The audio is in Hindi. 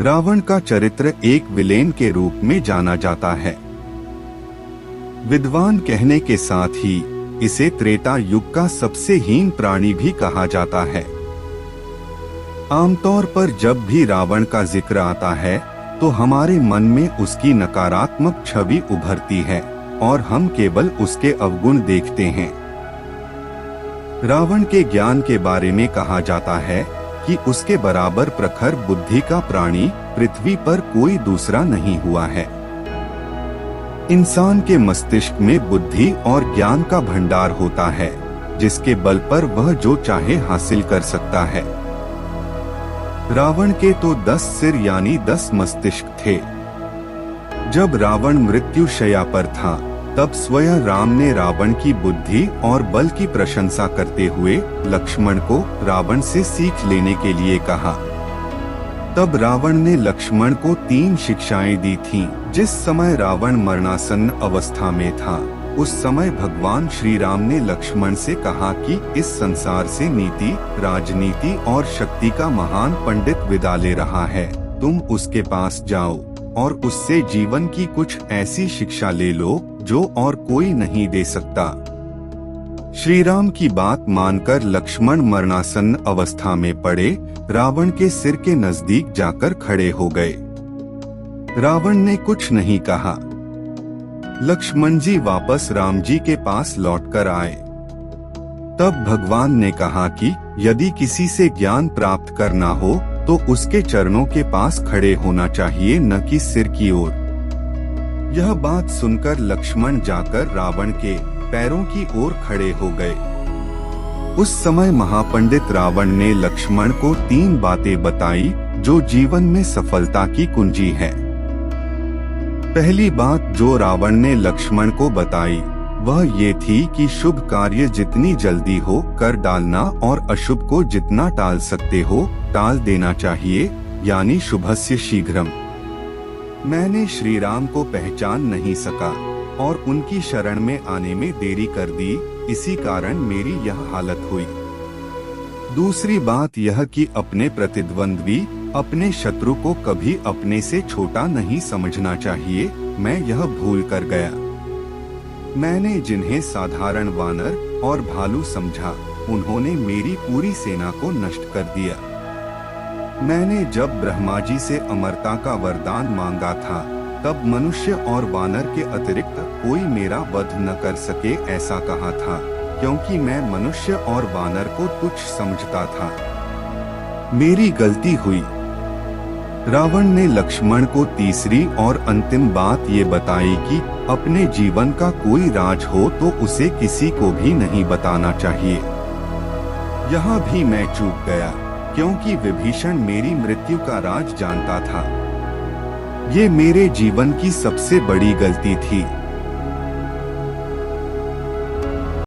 रावण का चरित्र एक विलेन के रूप में जाना जाता है। विद्वान कहने के साथ ही इसे त्रेता युग का सबसे हीन प्राणी भी कहा जाता है। आमतौर पर जब भी रावण का जिक्र आता है तो हमारे मन में उसकी नकारात्मक छवि उभरती है और हम केवल उसके अवगुण देखते हैं। रावण के ज्ञान के बारे में कहा जाता है कि उसके बराबर प्रखर बुद्धि का प्राणी पृथ्वी पर कोई दूसरा नहीं हुआ है। इंसान के मस्तिष्क में बुद्धि और ज्ञान का भंडार होता है, जिसके बल पर वह जो चाहे हासिल कर सकता है। रावण के तो 10 सिर यानी 10 मस्तिष्क थे। जब रावण मृत्युशैया पर था तब स्वयं राम ने रावण की बुद्धि और बल की प्रशंसा करते हुए लक्ष्मण को रावण से सीख लेने के लिए कहा। तब रावण ने लक्ष्मण को 3 शिक्षाएं दी थीं। जिस समय रावण मरणासन्न अवस्था में था उस समय भगवान श्री राम ने लक्ष्मण से कहा कि इस संसार से नीति, राजनीति और शक्ति का महान पंडित विदा ले रहा है। तुम उसके पास जाओ और उससे जीवन की कुछ ऐसी शिक्षा ले लो जो और कोई नहीं दे सकता। श्री राम की बात मानकर लक्ष्मण मरणासन्न अवस्था में पड़े रावण के सिर के नजदीक जाकर खड़े हो गए। रावण ने कुछ नहीं कहा। लक्ष्मण जी वापस राम जी के पास लौटकर आए। तब भगवान ने कहा कि यदि किसी से ज्ञान प्राप्त करना हो तो उसके चरणों के पास खड़े होना चाहिए, न कि सिर की ओर। यह बात सुनकर लक्ष्मण जाकर रावण के पैरों की ओर खड़े हो गए। उस समय महापंडित रावण ने लक्ष्मण को 3 बातें बताई जो जीवन में सफलता की कुंजी है। पहली बात जो रावण ने लक्ष्मण को बताई वह ये थी कि शुभ कार्य जितनी जल्दी हो कर डालना और अशुभ को जितना टाल सकते हो टाल देना चाहिए, यानी शुभस्य शीघ्रम। मैंने श्री राम को पहचान नहीं सका और उनकी शरण में आने में देरी कर दी, इसी कारण मेरी यह हालत हुई। दूसरी बात यह कि अपने प्रतिद्वंद्वी, अपने शत्रु को कभी अपने से छोटा नहीं समझना चाहिए। मैं यह भूल कर गया। मैंने जिन्हें साधारण वानर और भालू समझा उन्होंने मेरी पूरी सेना को नष्ट कर दिया। मैंने जब ब्रह्मा जी से अमरता का वरदान मांगा था तब मनुष्य और वानर के अतिरिक्त कोई मेरा वध न कर सके ऐसा कहा था, क्योंकि मैं मनुष्य और वानर को तुच्छ समझता था। मेरी गलती हुई। रावण ने लक्ष्मण को तीसरी और अंतिम बात ये बताई कि अपने जीवन का कोई राज हो तो उसे किसी को भी नहीं बताना चाहिए। यहाँ भी मैं चूक गया, क्योंकि विभीषण मेरी मृत्यु का राज जानता था। ये मेरे जीवन की सबसे बड़ी गलती थी।